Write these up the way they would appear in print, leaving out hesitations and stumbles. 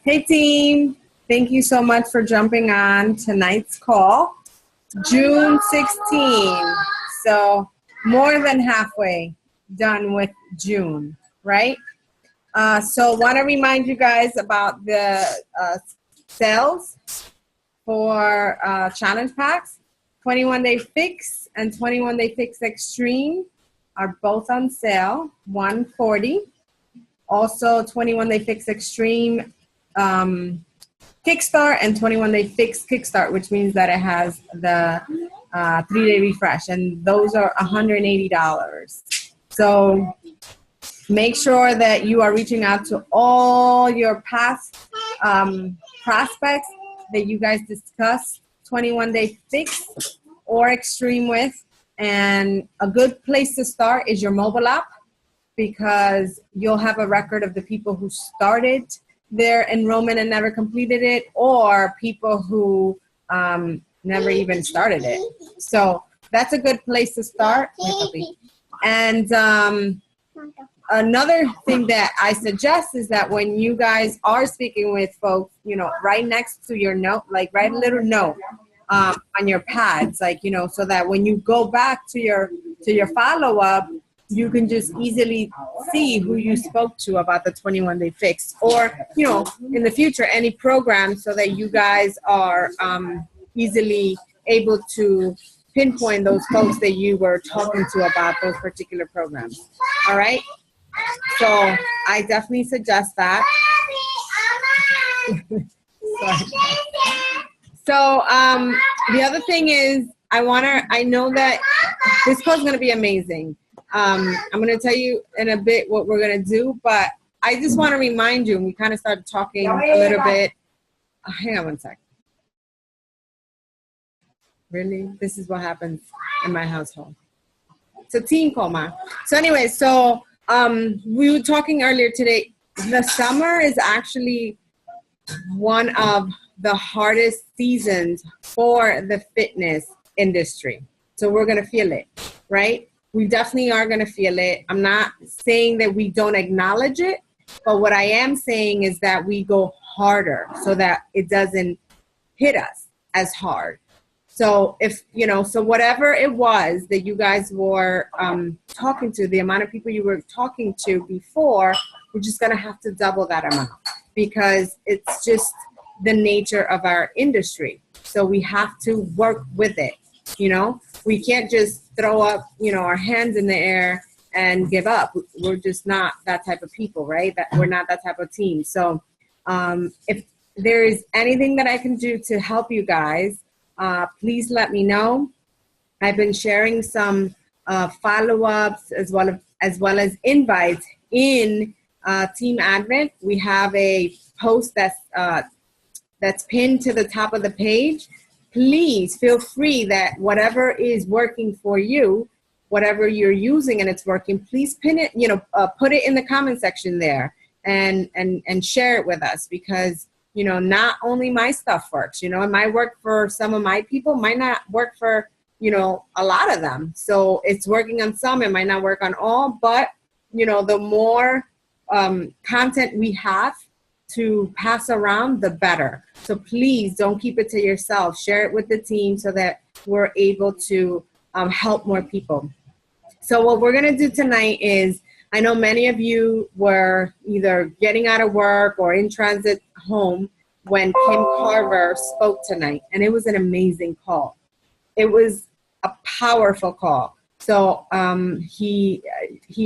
Hey team, thank you so much for jumping on tonight's call. June 16, so more than halfway done with June, right? So want to remind you guys about the sales for challenge packs. 21-day fix and 21-day fix extreme are both on sale, $140. Also 21-day fix extreme Kickstart and 21-day fix Kickstart, which means that it has the 3-day refresh, and those are $180. So make sure that you are reaching out to all your past prospects that you guys discussed 21-day fix or extreme with. And a good place to start is your mobile app, because you'll have a record of the people who started their enrollment and never completed it, or people who never even started it. So that's a good place to start. And another thing that I suggest is that when you guys are speaking with folks, right next to your note, like write a little note on your pads, so that when you go back to your follow-up, you can just easily see who you spoke to about the 21-day fix, or, in the future, any program, so that you guys are easily able to pinpoint those folks that you were talking to about those particular programs. All right? So I definitely suggest that. So the other thing is, I know that this call is going to be amazing. I'm going to tell you in a bit what we're going to do, but I just want to remind you, and we kind of started talking a little bit. Hang on one sec. Really? This is what happens in my household. It's a team coma. So anyway, we were talking earlier today. The summer is actually one of the hardest seasons for the fitness industry. So we're going to feel it, right? We definitely are going to feel it. I'm not saying that we don't acknowledge it, but what I am saying is that we go harder so that it doesn't hit us as hard. So so whatever it was that you guys were talking to, the amount of people you were talking to before, we're just going to have to double that amount, because it's just the nature of our industry. So we have to work with it. We can't just throw up, our hands in the air and give up. We're just not that type of people, right? We're not that type of team. So if there is anything that I can do to help you guys, please let me know. I've been sharing some follow-ups as well as invites in Team Advent. We have a post that's pinned to the top of the page. Please feel free that whatever is working for you, whatever you're using and it's working, please pin it, put it in the comment section there and share it with us, because, not only my stuff works, it might work for some of my people, might not work for, a lot of them. So it's working on some, it might not work on all, but, the more content we have to pass around, the better. So please don't keep it to yourself. Share it with the team so that we're able to help more people. So what we're going to do tonight is, I know many of you were either getting out of work or in transit home when Cim Carver spoke tonight, and it was an amazing call. It was a powerful call. So he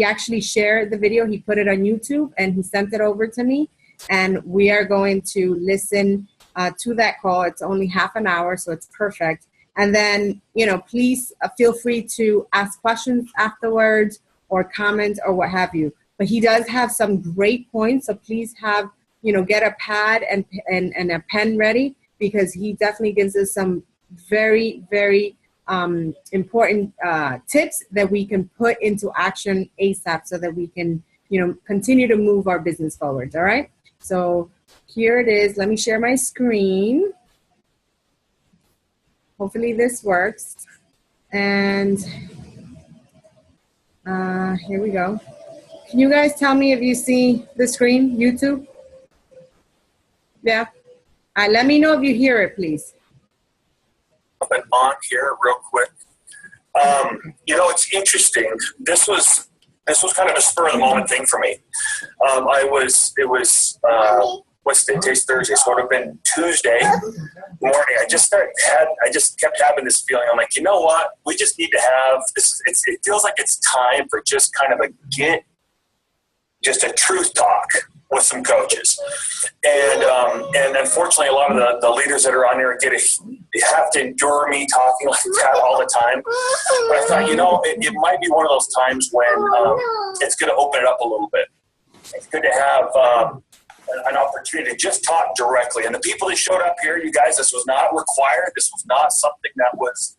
actually shared the video. He put it on YouTube and he sent it over to me. And we are going to listen to that call. It's only half an hour, so it's perfect. And then, please feel free to ask questions afterwards or comments or what have you. But he does have some great points, so please have, get a pad and a pen ready, because he definitely gives us some very, very important tips that we can put into action ASAP, so that we can, continue to move our business forward. All right. So here it is. Let me share my screen. Hopefully this works. And here we go. Can you guys tell me if you see the screen, YouTube? Yeah. Let me know if you hear it, please. But on here real quick. It's interesting. This was kind of a spur of the moment thing for me. What's the day? Today's Thursday, so it would have been Tuesday morning. I just kept having this feeling. I'm like, you know what? We just need to have this. It feels like it's time for just kind of just a truth talk with some coaches. And unfortunately, a lot of the leaders that are on here have to endure me talking like that all the time. But I thought, it might be one of those times when it's going to open it up a little bit. It's good to have an opportunity to just talk directly. And the people that showed up here, you guys, this was not required. This was not something that was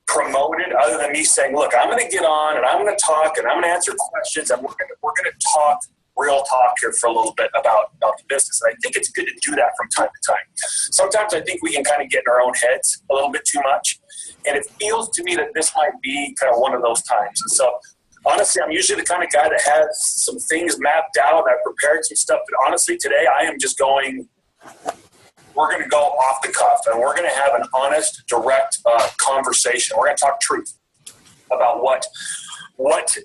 promoted, other than me saying, look, I'm going to get on and I'm going to talk and I'm going to answer questions, and we're going to talk real talk here for a little bit about the business. And I think it's good to do that from time to time. Sometimes I think we can kind of get in our own heads a little bit too much. And it feels to me that this might be kind of one of those times. And so honestly, I'm usually the kind of guy that has some things mapped out. I've prepared some stuff. But honestly, today I am just we're going to go off the cuff, and we're going to have an honest, direct conversation. We're going to talk truth about what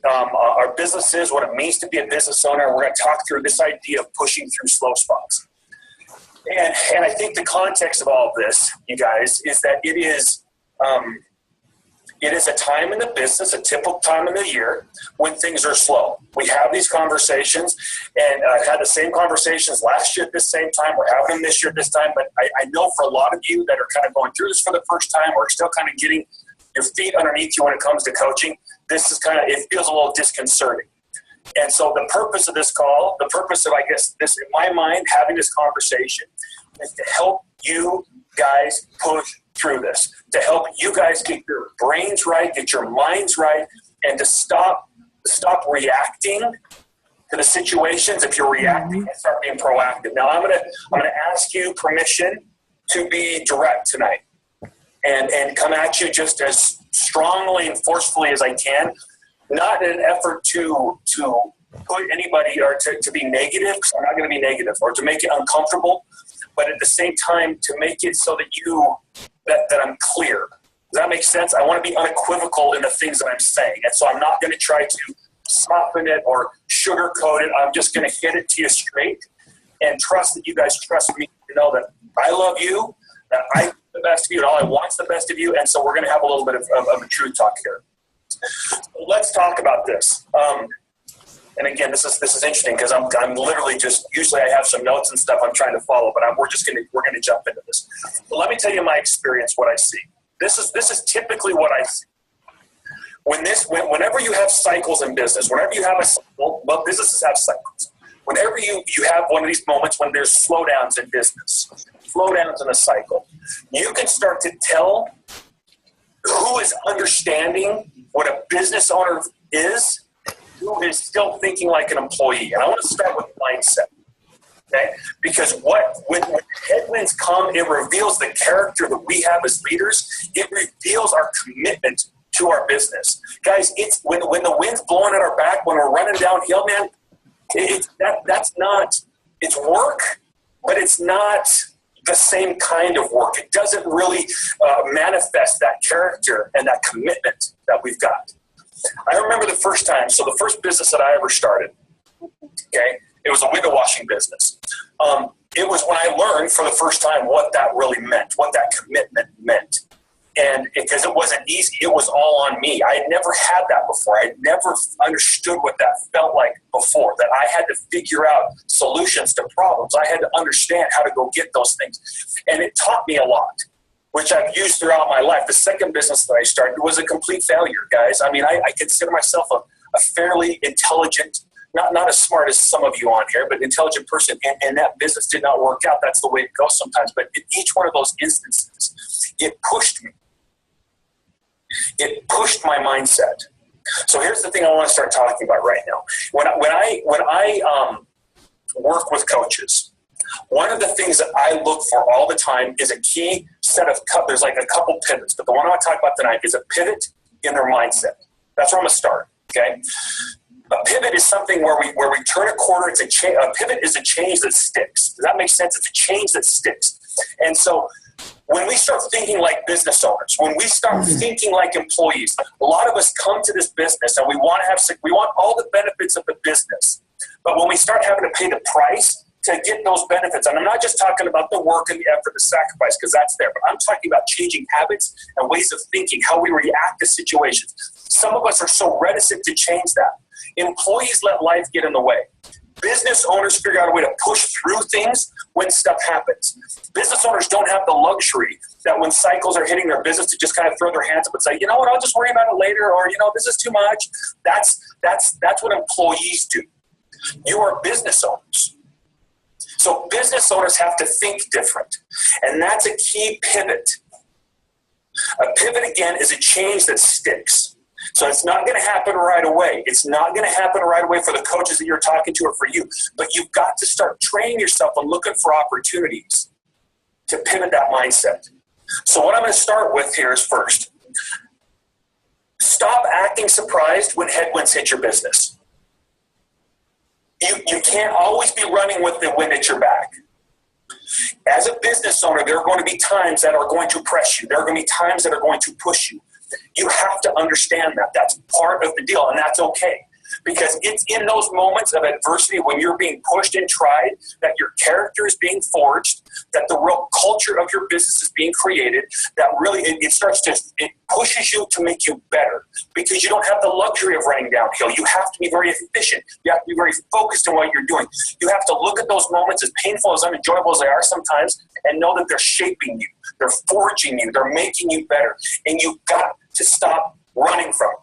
our business is, what it means to be a business owner. We're going to talk through this idea of pushing through slow spots. And I think the context of all of this, you guys, is that it is a time in the business, a typical time in the year when things are slow. We have these conversations, and I've had the same conversations last year at this same time. We're having them this year at this time, but I know for a lot of you that are kind of going through this for the first time, or still kind of getting your feet underneath you when it comes to coaching, this is it feels a little disconcerting. And so the purpose of this call, the purpose of, I guess, this, in my mind, having this conversation is to help you guys push through this, to help you guys get your brains right, get your minds right, and to stop reacting to the situations. If you're reacting, and start being proactive. Now, I'm gonna ask you permission to be direct tonight, and come at you just as strongly and forcefully as I can, not in an effort to put anybody or to be negative, because I'm not going to be negative, or to make it uncomfortable, but at the same time to make it so that I'm clear. Does that make sense? I want to be unequivocal in the things that I'm saying, and so I'm not going to try to soften it or sugarcoat it. I'm just going to hit it to you straight, and trust that you guys trust me to know that I love you, that I want the best of you, and all I want is the best of you, and so we're going to have a little bit of a truth talk here. So let's talk about this. And again, this is interesting because I'm literally just, usually I have some notes and stuff I'm trying to follow, but we're going to jump into this. So let me tell you my experience, what I see. This is typically what I see. Whenever you have cycles in business, whenever you have a cycle, well, businesses have cycles. Whenever you have one of these moments when there's slowdowns in business, slowdowns in a cycle, you can start to tell who is understanding what a business owner is, who is still thinking like an employee. And I want to start with mindset, okay? Because when headwinds come, it reveals the character that we have as leaders. It reveals our commitment to our business. Guys, it's when the wind's blowing at our back, when we're running downhill, man, that's not, it's work, but it's not the same kind of work. It doesn't really manifest that character and that commitment that we've got. I remember the first time, so the first business that I ever started, okay, it was a window washing business. It was when I learned for the first time what that really meant, what that commitment meant. And because it wasn't easy, it was all on me. I had never had that before. I had never understood what that felt like before, that I had to figure out solutions to problems. I had to understand how to go get those things. And it taught me a lot, which I've used throughout my life. The second business that I started was a complete failure, guys. I mean, I consider myself a fairly intelligent, not as smart as some of you on here, but intelligent person, and that business did not work out. That's the way it goes sometimes. But in each one of those instances, it pushed me. It pushed my mindset. So here's the thing I want to start talking about right now. When I work with coaches, one of the things that I look for all the time is a key set of there's like a couple pivots, but the one I want to talk about tonight is a pivot in their mindset. That's where I'm going to start. Okay. A pivot is something where we turn a corner. A pivot is a change that sticks. Does that make sense? It's a change that sticks. And so when we start thinking like business owners, when we start thinking like employees, a lot of us come to this business and we want all the benefits of the business. But when we start having to pay the price to get those benefits, and I'm not just talking about the work and the effort, the sacrifice, because that's there, but I'm talking about changing habits and ways of thinking, how we react to situations. Some of us are so reticent to change that. Employees let life get in the way. Business owners figure out a way to push through things when stuff happens. Business owners don't have the luxury that when cycles are hitting their business to just kind of throw their hands up and say, you know what, I'll just worry about it later, or, this is too much. That's what employees do. You are business owners. So business owners have to think different. And that's a key pivot. A pivot, again, is a change that sticks. So it's not going to happen right away. It's not going to happen right away for the coaches that you're talking to or for you. But you've got to start training yourself and looking for opportunities to pivot that mindset. So what I'm going to start with here is first, stop acting surprised when headwinds hit your business. You can't always be running with the wind at your back. As a business owner, there are going to be times that are going to press you. There are going to be times that are going to push you. You have to understand that. That's part of the deal, and that's okay. Because it's in those moments of adversity when you're being pushed and tried, that your character is being forged, that the real culture of your business is being created, that really it pushes you to make you better. Because you don't have the luxury of running downhill. You have to be very efficient. You have to be very focused on what you're doing. You have to look at those moments, as painful, as unenjoyable as they are sometimes, and know that they're shaping you. They're forging you. They're making you better. And you've got to stop running from them.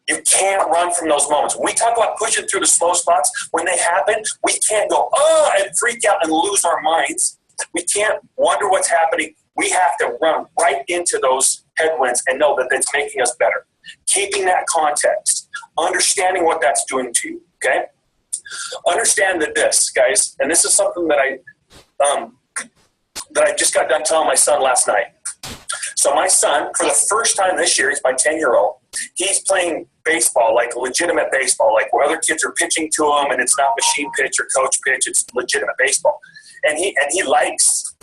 You can't run from those moments. When we talk about pushing through the slow spots, when they happen, we can't go, and freak out and lose our minds. We can't wonder what's happening. We have to run right into those headwinds and know that it's making us better. Keeping that context, understanding what that's doing to you, okay? Understand that this, guys, and this is something that I just got done telling my son last night. So my son, for the first time this year, he's my 10-year-old, he's playing baseball, like legitimate baseball, like where other kids are pitching to him and it's not machine pitch or coach pitch, it's legitimate baseball. And he likes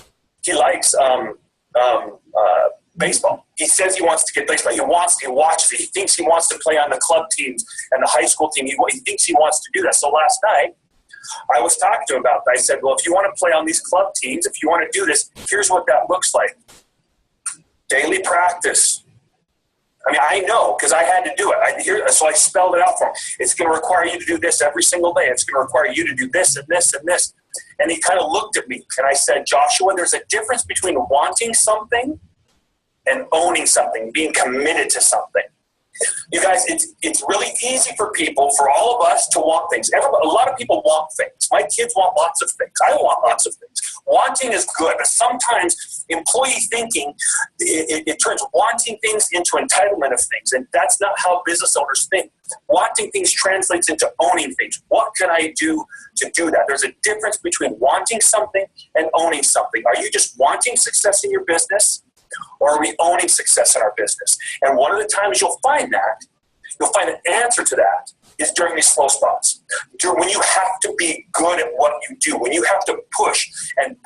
baseball. He says he wants to get baseball. He watches it. He thinks he wants to play on the club teams and the high school team. He thinks he wants to do that. So last night, I was talking to him about that. I said, well, if you want to play on these club teams, if you want to do this, here's what that looks like. Daily practice. I mean, I know because I had to do it. So I spelled it out for him. It's going to require you to do this every single day. It's going to require you to do this and this and this. And he kind of looked at me and I said, Joshua, there's a difference between wanting something and owning something, being committed to something. You guys, it's really easy for people, for all of us to want things. A lot of people want things. My kids want lots of things. I want lots of things. Wanting is good, but sometimes employee thinking, it turns wanting things into entitlement of things, and that's not how business owners think. Wanting things translates into owning things. What can I do to do that? There's a difference between wanting something and owning something. Are you just wanting success in your business? Or are we owning success in our business? And one of the times you'll find an answer to that is during these slow spots. When you have to be good at what you do, when you have to push and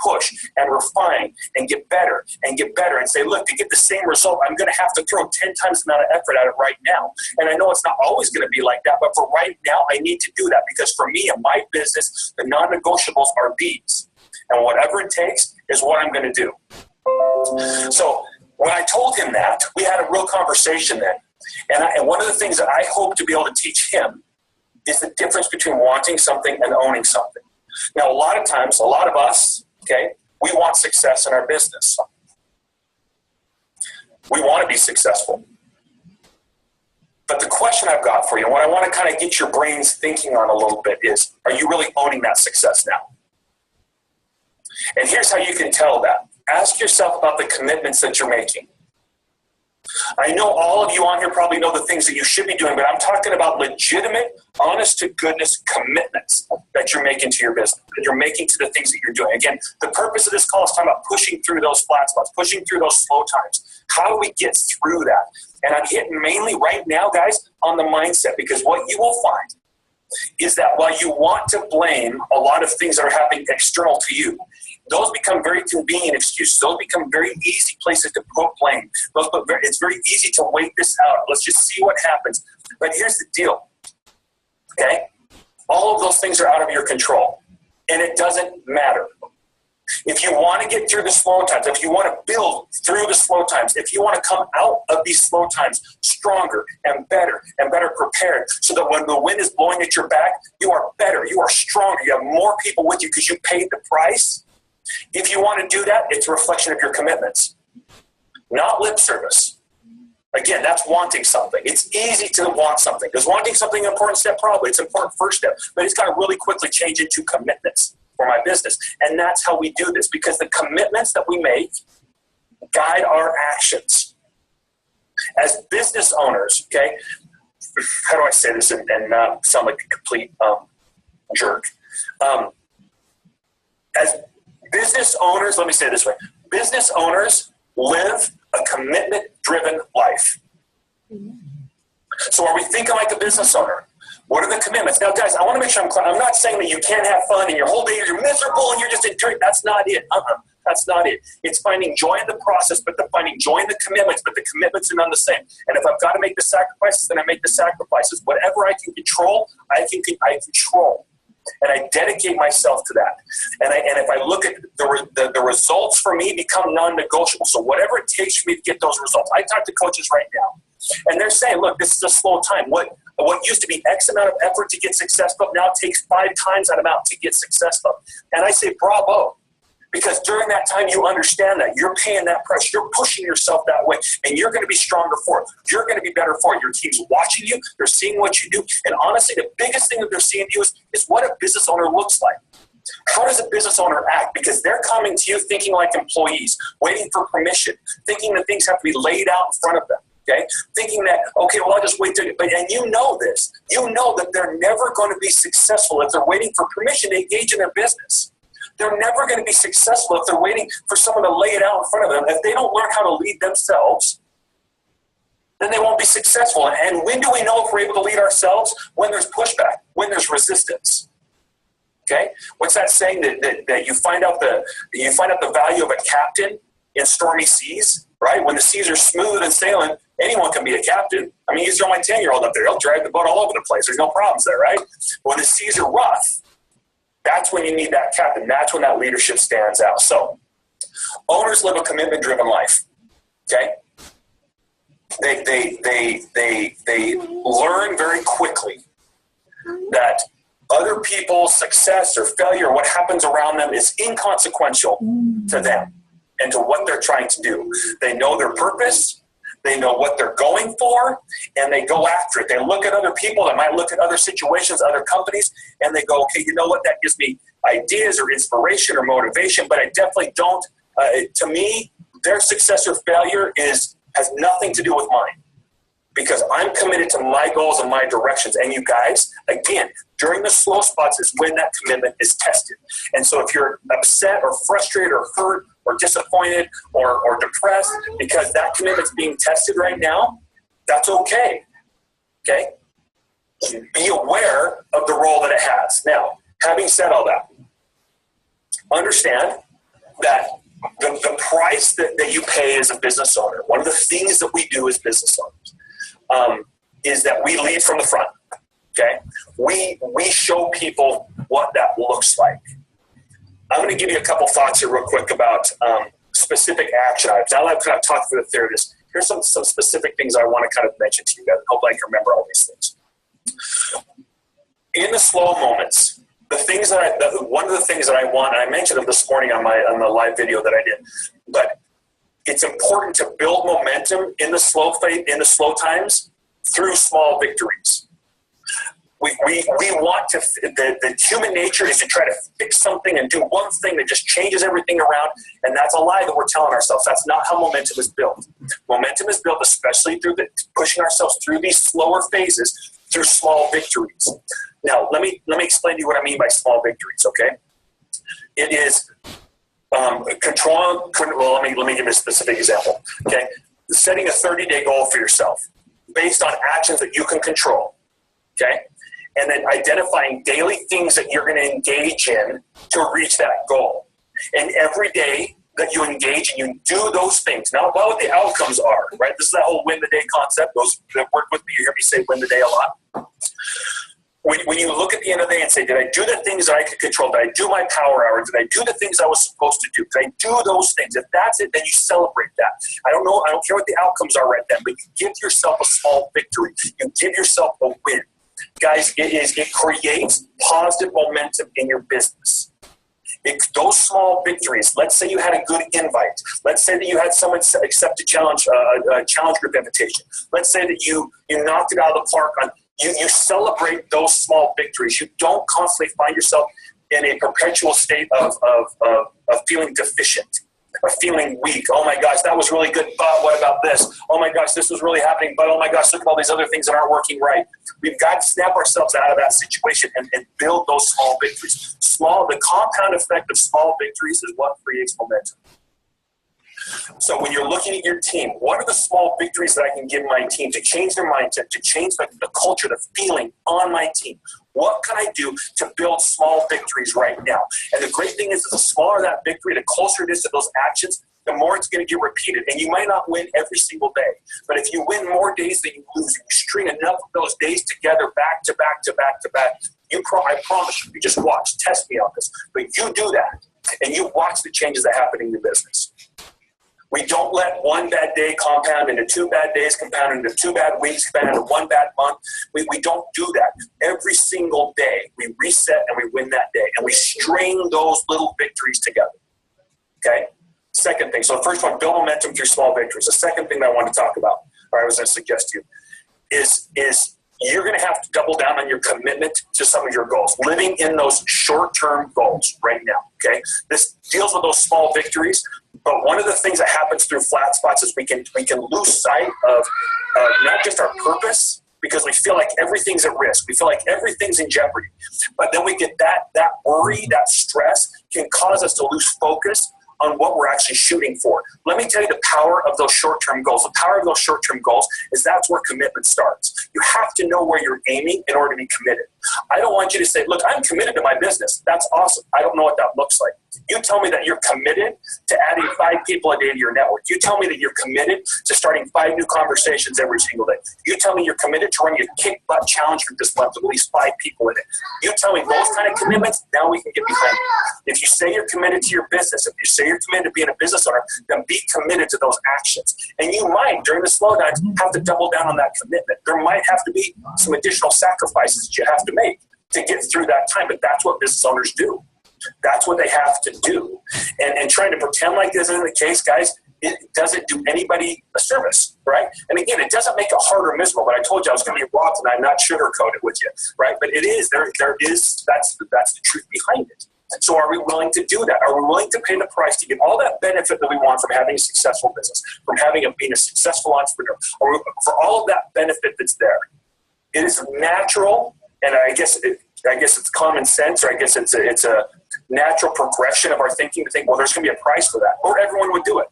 refine and get better and say, look, to get the same result, I'm going to have to throw 10 times the amount of effort at it right now. And I know it's not always going to be like that, but for right now, I need to do that because for me and my business, the non-negotiables are these. And whatever it takes is what I'm going to do. So when I told him that, we had a real conversation then. And one of the things that I hope to be able to teach him is the difference between wanting something and owning something. Now, a lot of times, a lot of us, okay, we want success in our business. We want to be successful. But the question I've got for you, and what I want to kind of get your brains thinking on a little bit is, are you really owning that success now? And here's how you can tell that. Ask yourself about the commitments that you're making. I know all of you on here probably know the things that you should be doing, but I'm talking about legitimate, honest-to-goodness commitments that you're making to your business, that you're making to the things that you're doing. Again, the purpose of this call is talking about pushing through those flat spots, pushing through those slow times. How do we get through that? And I'm hitting mainly right now, guys, on the mindset, because what you will find is that while you want to blame a lot of things that are happening external to you, those become very convenient excuses. Those become very easy places to put blame. It's very easy to wait this out. Let's just see what happens. But here's the deal, okay? All of those things are out of your control, and it doesn't matter. If you want to get through the slow times, if you want to build through the slow times, if you want to come out of these slow times stronger and better prepared, so that when the wind is blowing at your back, you are better, you are stronger, you have more people with you because you paid the price. If you want to do that, it's a reflection of your commitments, not lip service. Again, that's wanting something. It's easy to want something. Is wanting something an important step? Probably. It's an important first step, but it's got to really quickly change into commitments for my business. And that's how we do this, because the commitments that we make guide our actions. As business owners, okay, how do I say this and not sound like a complete jerk? As business owners, let me say it this way. Business owners live a commitment-driven life. So are we thinking like a business owner? What are the commitments? Now, guys, I want to make sure I'm clear. I'm not saying that you can't have fun and your whole day you're miserable and you're just enduring. That's not it. That's not it. It's finding joy in the process, but finding joy in the commitments, but the commitments are none the same. And if I've got to make the sacrifices, then I make the sacrifices. Whatever I can control, I control. And I dedicate myself to that. And if I look at the results for me become non-negotiable. So whatever it takes for me to get those results. I talk to coaches right now, and they're saying, look, this is a slow time. What used to be X amount of effort to get successful now takes 5 times that amount to get successful. And I say, bravo. Because during that time, you understand that you're paying that price. You're pushing yourself that way, and you're going to be stronger for it. You're going to be better for it. Your team's watching you. They're seeing what you do. And honestly, the biggest thing that they're seeing you is what a business owner looks like. How does a business owner act? Because they're coming to you thinking like employees, waiting for permission, thinking that things have to be laid out in front of them. Okay, thinking that, okay, well, I'll just wait till, and you know this. You know that they're never going to be successful if they're waiting for permission to engage in their business. They're never going to be successful if they're waiting for someone to lay it out in front of them. If they don't learn how to lead themselves, then they won't be successful. And when do we know if we're able to lead ourselves? When there's pushback, when there's resistance. Okay, what's that saying that you find out the value of a captain in stormy seas, right? When the seas are smooth and sailing, anyone can be a captain. I mean, you throw my 10-year-old up there, he'll drive the boat all over the place. There's no problems there, right? When the seas are rough, that's when you need that captain. That's when that leadership stands out. So owners live a commitment-driven life. Okay, they learn very quickly that other people's success or failure, what happens around them, is inconsequential to them and to what they're trying to do. They know their purpose. They know what they're going for, and they go after it. They look at other people. They might look at other situations, other companies, and they go, okay, you know what? That gives me ideas or inspiration or motivation, but I definitely don't. To me, their success or failure has nothing to do with mine, because I'm committed to my goals and my directions. And you guys, again, during the slow spots is when that commitment is tested. And so if you're upset or frustrated or hurt or disappointed or depressed because that commitment's being tested right now, that's okay. Okay? Be aware of the role that it has. Now, having said all that, understand that the price that you pay as a business owner, one of the things that we do as business owners, is that we lead from the front. Okay? We show people what that looks like. I'm going to give you a couple thoughts here real quick about specific action items. Now that I've kind of talked through the therapist, here's some specific things I want to kind of mention to you guys. I hope I can remember all these things. In the slow moments, one of the things that I want, and I mentioned them this morning on the live video that I did, but it's important to build momentum in the slow times through small victories. We want to, the human nature is to try to fix something and do one thing that just changes everything around, and that's a lie that we're telling ourselves. That's not how momentum is built. Momentum is built especially through pushing ourselves through these slower phases through small victories. Now, let me explain to you what I mean by small victories, okay? It is let me give you a specific example, okay? Setting a 30-day goal for yourself based on actions that you can control, okay? and then identifying daily things that you're going to engage in to reach that goal. And every day that you engage and you do those things, not about what the outcomes are, right? This is that whole win the day concept. Those that work with me, you hear me say win the day a lot. When you look at the end of the day and say, did I do the things that I could control? Did I do my power hour? Did I do the things I was supposed to do? Did I do those things? If that's it, then you celebrate that. I don't care what the outcomes are right then, but you give yourself a small victory. You give yourself a win. Guys, it creates positive momentum in your business. Those small victories, let's say you had a good invite. Let's say that you had someone accept a challenge group invitation. Let's say that you knocked it out of the park on. You celebrate those small victories. You don't constantly find yourself in a perpetual state of feeling deficient, of feeling weak. Oh my gosh, that was really good, but what about this? Oh my gosh, this was really happening, but oh my gosh, look at all these other things that aren't working right. We've got to snap ourselves out of that situation and build those small victories. The compound effect of small victories is what creates momentum. So when you're looking at your team, what are the small victories that I can give my team to change their mindset, to change the culture, the feeling on my team? What can I do to build small victories right now? And the great thing is the smaller that victory, the closer it is to those actions, the more it's going to get repeated. And you might not win every single day, but if you win more days than you lose, if you string enough of those days together back to back to back to back, I promise you just watch, test me on this, but you do that and you watch the changes that happen in your business. We don't let one bad day compound into 2 bad days, compound into 2 bad weeks, compound into 1 bad month. We don't do that. Every single day, we reset and we win that day. And we string those little victories together. Okay? Second thing. So the first one, build momentum through small victories. The second thing that I want to talk about, or I was going to suggest to you, is you're going to have to double down on your commitment to some of your goals. Living in those short-term goals right now. Okay? This deals with those small victories. But one of the things that happens through flat spots is we can lose sight of not just our purpose, because we feel like everything's at risk. We feel like everything's in jeopardy. But then we get that worry, that stress can cause us to lose focus on what we're actually shooting for. Let me tell you the power of those short-term goals. The power of those short-term goals is that's where commitment starts. You have to know where you're aiming in order to be committed. I don't want you to say, look, I'm committed to my business. That's awesome. I don't know what that looks like. You tell me that you're committed to adding 5 people a day to your network. You tell me that you're committed to starting 5 new conversations every single day. You tell me you're committed to running a kick butt challenge group this month with at least 5 people in it. You tell me those kind of commitments, now we can get behind it. If you say you're committed to your business, if you say you're committed to being a business owner, then be committed to those actions. And you might, during the slowdowns, have to double down on that commitment. There might have to be some additional sacrifices that you have to make to get through that time, but that's what business owners do. That's what they have to do. And trying to pretend like this isn't the case, guys, it doesn't do anybody a service, right? And again, it doesn't make it hard or miserable, but I told you I was going to be raw tonight, not sugarcoat it with you, right? But it is, that's the truth behind it. So are we willing to do that? Are we willing to pay the price to get all that benefit that we want from having a successful business, from being a successful entrepreneur, or for all of that benefit that's there? It is natural, and I guess it's common sense, or I guess it's a natural progression of our thinking to think, well, there's going to be a price for that, or everyone would do it.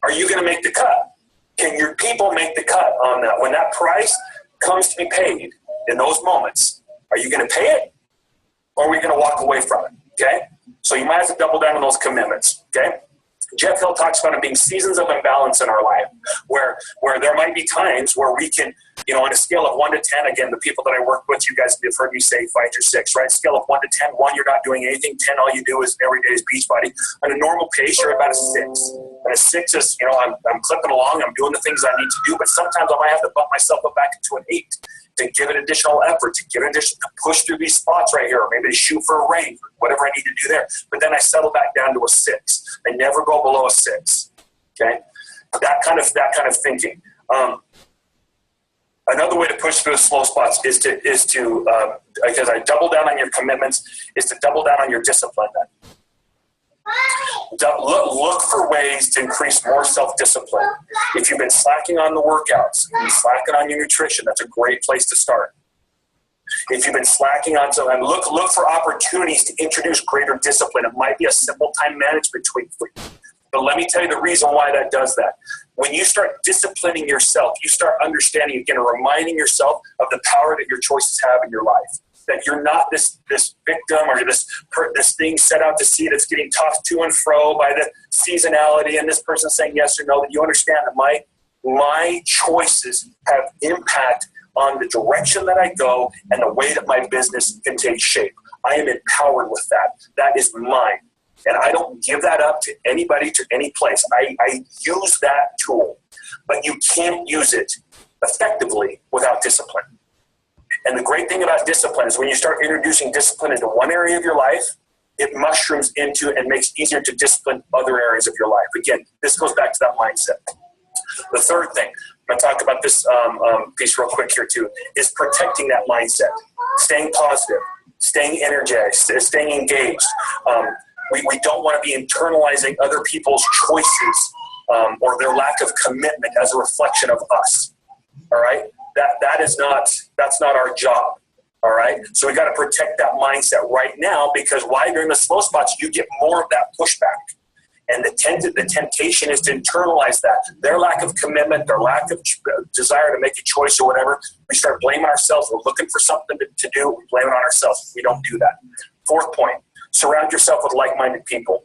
Are you going to make the cut? Can your people make the cut on that? When that price comes to be paid in those moments, are you going to pay it, or are we going to walk away from it? Okay? So you might have to double down on those commitments. Okay? Jeff Hill talks about it being seasons of imbalance in our life, where there might be times where we can, on a scale of 1 to 10, again, the people that I work with, you guys have heard me say 5 or 6, right? Scale of 1 to 10, 1, you're not doing anything. 10, all you do is every day is Beachbody. On a normal pace, you're about a 6. And a 6 is, I'm clipping along, I'm doing the things I need to do, but sometimes I might have to bump myself up back into an 8 to give it additional effort, to push through these spots right here, or maybe to shoot for a range, whatever I need to do there. But then I settle back down to a 6. I never go below a 6. Okay, that kind of thinking. Another way to push through the slow spots is to because I double down on your commitments, is to double down on your discipline. Then look for ways to increase more self-discipline. If you've been slacking on the workouts, and slacking on your nutrition, that's a great place to start. If you've been slacking on something, look for opportunities to introduce greater discipline. It might be a simple time management tweak for you. But let me tell you the reason why that does that. When you start disciplining yourself, you start understanding, again, reminding yourself of the power that your choices have in your life. That you're not this victim or this thing set out to sea that's getting tossed to and fro by the seasonality and this person saying yes or no. That you understand that my choices have impact on the direction that I go and the way that my business can take shape. I am empowered with that. That is mine. And I don't give that up to anybody, to any place. I use that tool. But you can't use it effectively without discipline. And the great thing about discipline is when you start introducing discipline into one area of your life, it mushrooms into and makes it easier to discipline other areas of your life. Again, this goes back to that mindset. The third thing, I'm going to talk about this piece real quick here too, is protecting that mindset. Staying positive, staying energized, staying engaged. We don't want to be internalizing other people's choices or their lack of commitment as a reflection of us. All right? That's not our job. All right? So we got to protect that mindset right now, because why? During the slow spots, you get more of that pushback. And the temptation is to internalize that. Their lack of commitment, their lack of desire to make a choice or whatever, we start blaming ourselves. We're looking for something to do. We blame it on ourselves. We don't do that. Fourth point, surround yourself with like-minded people.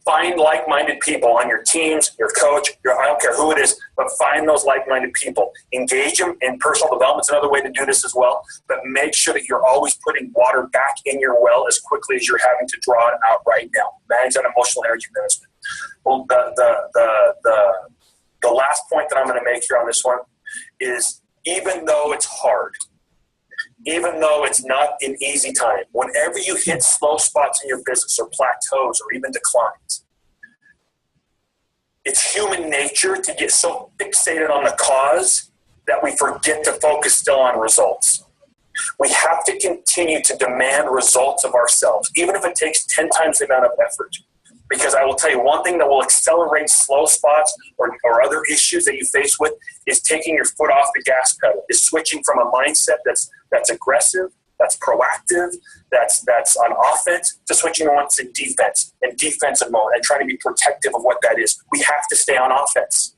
Find like-minded people on your teams, your coach, I don't care who it is, but find those like-minded people. Engage them in personal development. It's another way to do this as well. But make sure that you're always putting water back in your well as quickly as you're having to draw it out right now. Manage that emotional energy management. Well, the last point that I'm going to make here on this one is, even though it's hard, even though it's not an easy time, whenever you hit slow spots in your business or plateaus or even declines, it's human nature to get so fixated on the cause that we forget to focus still on results. We have to continue to demand results of ourselves, even if it takes 10 times the amount of effort. Because I will tell you, one thing that will accelerate slow spots or other issues that you face with is taking your foot off the gas pedal, is switching from a mindset that's aggressive, that's proactive, that's on offense, to switching on to defense and defensive mode and trying to be protective of what that is. We have to stay on offense.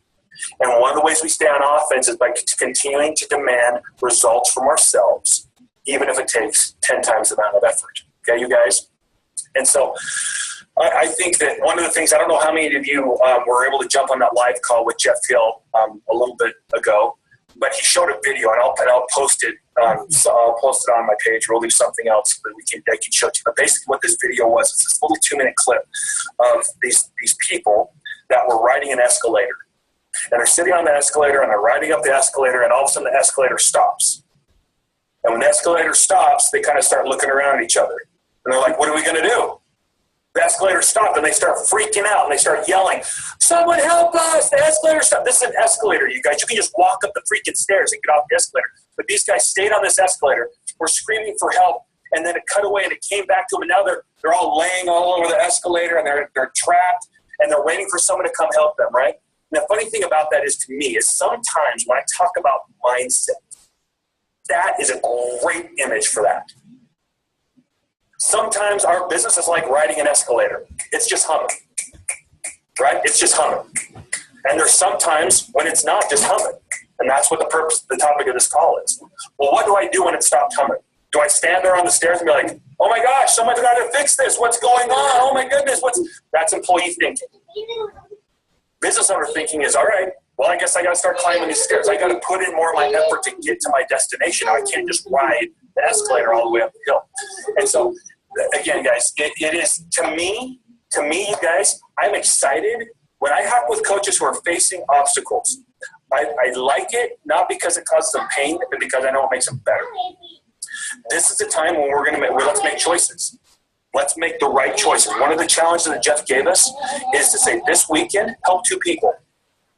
And one of the ways we stay on offense is by continuing to demand results from ourselves, even if it takes 10 times the amount of effort. Okay, you guys? And so I think that one of the things, I don't know how many of you were able to jump on that live call with Jeff Hill a little bit ago, but he showed a video, and I'll post it. So I'll post it on my page. We'll leave something else that I can show you. But basically, what this video was is this little 2-minute clip of these people that were riding an escalator, and they're sitting on the escalator and they're riding up the escalator, and all of a sudden the escalator stops. And when the escalator stops, they kind of start looking around at each other, and they're like, "What are we going to do?" The escalator stopped, and they start freaking out, and they start yelling, "Someone help us, the escalator stopped." This is an escalator, you guys. You can just walk up the freaking stairs and get off the escalator. But these guys stayed on this escalator, were screaming for help, and then it cut away, and it came back to them, and now they're all laying all over the escalator, and they're trapped, and they're waiting for someone to come help them, right? And the funny thing about that is, to me, is sometimes when I talk about mindset, that is a great image for that. Sometimes our business is like riding an escalator. It's just humming, right? It's just humming. And there's sometimes when it's not just humming. And that's what the topic of this call is. Well, what do I do when it stopped humming? Do I stand there on the stairs and be like, "Oh my gosh, someone's got to fix this. What's going on? Oh my goodness, that's employee thinking. Business owner thinking is, all right, well, I guess I got to start climbing these stairs. I got to put in more of my effort to get to my destination. I can't just ride the escalator all the way up the hill. And so, again, guys, it is, to me, you guys, I'm excited when I have with coaches who are facing obstacles. I like it, not because it causes them pain, but because I know it makes them better. This is a time when let's make choices. Let's make the right choices. One of the challenges that Jeff gave us is to say, this weekend, help 2 people.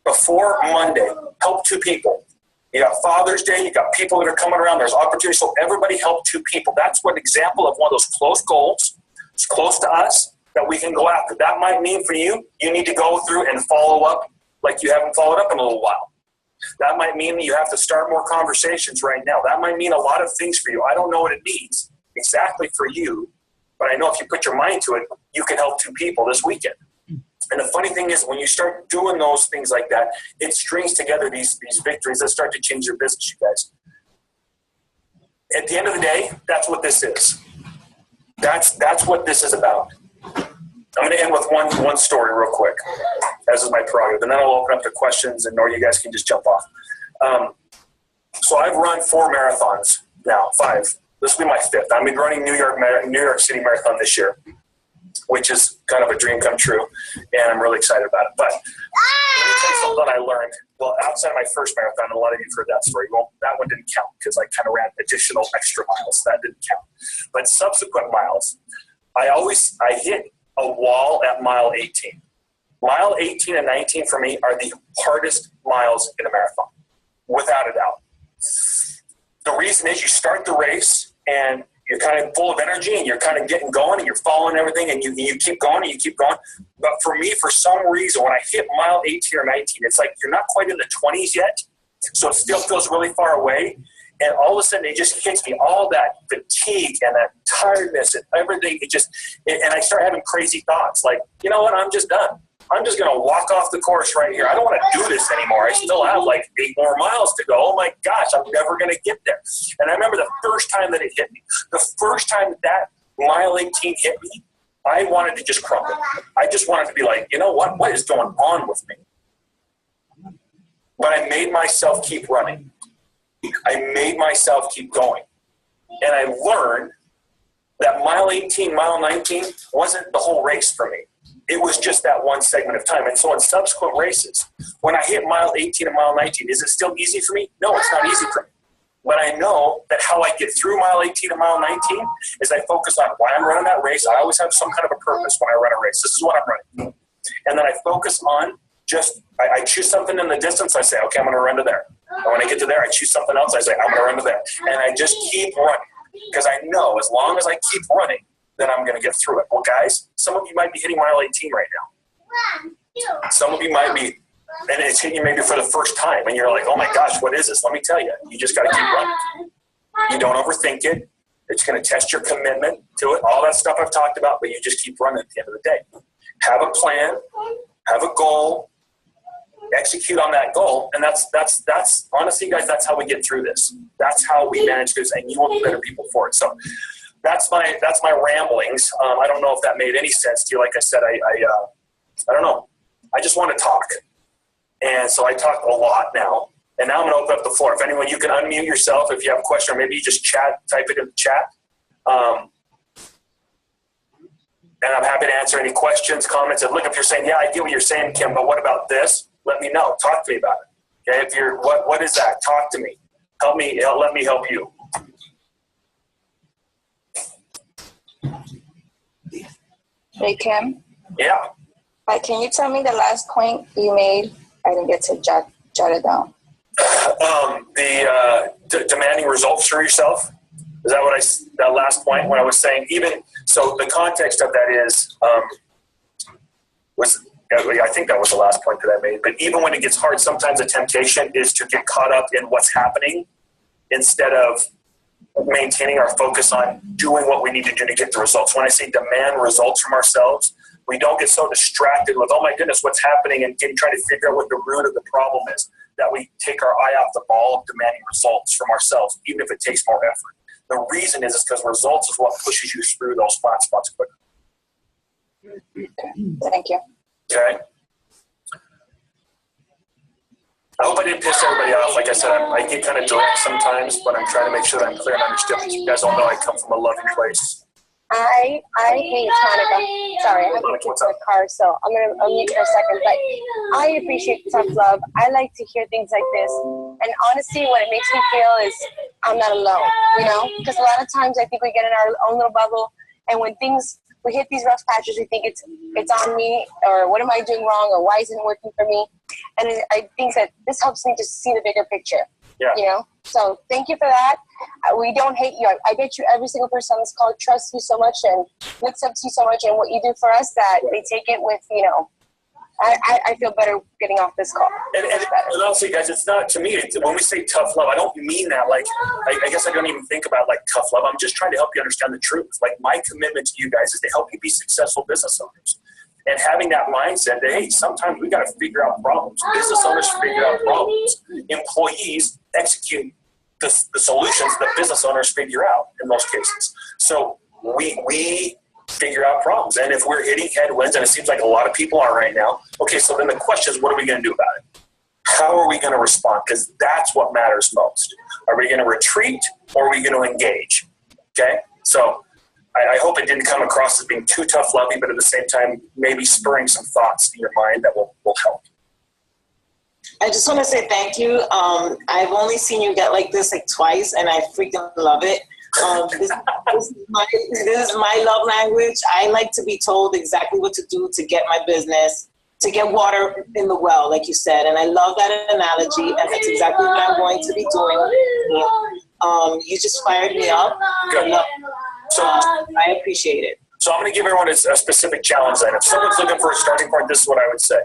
Before Monday, help 2 people. You got Father's Day, you got people that are coming around, there's opportunities, so everybody help 2 people. That's one example of one of those close goals. It's close to us that we can go after. That might mean for you need to go through and follow up like you haven't followed up in a little while. That might mean that you have to start more conversations right now. That might mean a lot of things for you. I don't know what it means exactly for you, but I know if you put your mind to it, you can help 2 people this weekend. And the funny thing is, when you start doing those things like that, it strings together these victories that start to change your business, you guys. At the end of the day, that's what this is. That's what this is about. I'm going to end with one story real quick, as is my prerogative, and then I'll open up to questions, and or you guys can just jump off. So I've run 4 marathons now, 5. This will be my 5th. I'm running New York City Marathon this year, which is kind of a dream come true, and I'm really excited about it. But let me tell you something I learned. Well, outside of my first marathon, and a lot of you have heard that story. Well, that one didn't count because I kind of ran additional extra miles. That didn't count. But subsequent miles, I hit a wall at mile 18. Mile 18 and 19 for me are the hardest miles in a marathon, without a doubt. The reason is you start the race and you're kind of full of energy and you're kind of getting going and you're following everything and you keep going and you keep going. But for me, for some reason, when I hit mile 18 or 19, it's like you're not quite in the 20s yet. So it still feels really far away. And all of a sudden, it just hits me, all that fatigue and that tiredness and everything. And I start having crazy thoughts like, you know what, I'm just done. I'm just going to walk off the course right here. I don't want to do this anymore. I still have like 8 more miles to go. Oh my gosh, I'm never going to get there. And I remember the first time that it hit me, the first time that mile 18 hit me, I wanted to just crumble. I just wanted to be like, you know what is going on with me? But I made myself keep running. I made myself keep going. And I learned that mile 18, mile 19 wasn't the whole race for me. It was just that one segment of time. And so in subsequent races, when I hit mile 18 and mile 19, is it still easy for me? No, it's not easy for me. But I know that how I get through mile 18 and mile 19 is I focus on why I'm running that race. I always have some kind of a purpose when I run a race. This is what I'm running. And then I focus on I choose something in the distance. I say, okay, I'm going to run to there. And when I get to there, I choose something else. I say, I'm going to run to there. And I just keep running because I know as long as I keep running, then I'm going to get through it. Well, guys, some of you might be hitting mile 18 right now. Some of you might be, and it's hitting you maybe for the first time, and you're like, oh my gosh, what is this? Let me tell you. You just got to keep running. You don't overthink it. It's going to test your commitment to it. All that stuff I've talked about, but you just keep running at the end of the day. Have a plan. Have a goal. Execute on that goal, and that's honestly, guys, that's how we get through this. That's how we manage this, and you will be better people for it. So that's my ramblings. I don't know if that made any sense to you. Like I said, I don't know. I just want to talk, and so I talk a lot now. And now I'm going to open up the floor. If anyone, you can unmute yourself if you have a question, or maybe you just type it in the chat. And I'm happy to answer any questions, comments. And look, if you're saying, yeah, I get what you're saying, Kim, but what about this? Let me know. Talk to me about it. Okay, if you're, what is that? Talk to me. Help me. Let me help you. Hey, Kim. Yeah. Can you tell me the last point you made? I didn't get to jot it down. Demanding results for yourself. Is that that last point when I was saying so the context of that is, I think that was the last point that I made, but even when it gets hard, sometimes the temptation is to get caught up in what's happening instead of maintaining our focus on doing what we need to do to get the results. When I say demand results from ourselves, we don't get so distracted with, oh my goodness, what's happening, and trying to figure out what the root of the problem is, that we take our eye off the ball of demanding results from ourselves, even if it takes more effort. The reason is because results is what pushes you through those flat spots quicker. Thank you. Okay. I hope I didn't piss everybody off. Like I said, I get kind of direct sometimes, but I'm trying to make sure that I'm clear and understood. You guys all know I come from a loving place. Hey, Monica. Sorry, I have to get to the car, so I'm going to unmute for a second. But I appreciate tough love. I like to hear things like this. And honestly, what it makes me feel is I'm not alone, Because a lot of times I think we get in our own little bubble, and when we hit these rough patches, we think it's on me, or what am I doing wrong, or why isn't it working for me? And I think that this helps me to see the bigger picture, So thank you for that. We don't hate you. I bet you every single person on this call trusts you so much and looks up to you so much and what you do for us that they take it with, I feel better getting off this call. And honestly, guys, it's not, to me, when we say tough love, I don't mean that like, I guess I don't even think about like tough love. I'm just trying to help you understand the truth. Like, my commitment to you guys is to help you be successful business owners. And having that mindset that, hey, sometimes we got to figure out problems. Business owners figure out problems. Employees execute the solutions that business owners figure out in most cases. So we figure out problems. And if we're hitting headwinds, and it seems like a lot of people are right now, okay, so then the question is, what are we going to do about it? How are we going to respond? Because that's what matters most. Are we going to retreat or are we going to engage? Okay? So I hope it didn't come across as being too tough lovey, but at the same time, maybe spurring some thoughts in your mind that will help. I just want to say thank you. I've only seen you get like this like twice, and I freaking love it. This is my love language. I like to be told exactly what to do to get my business, to get water in the well, like you said. And I love that analogy, and that's exactly what I'm going to be doing. You just fired me up. Good. So I appreciate it. So I'm going to give everyone a specific challenge then. If someone's looking for a starting point, this is what I would say.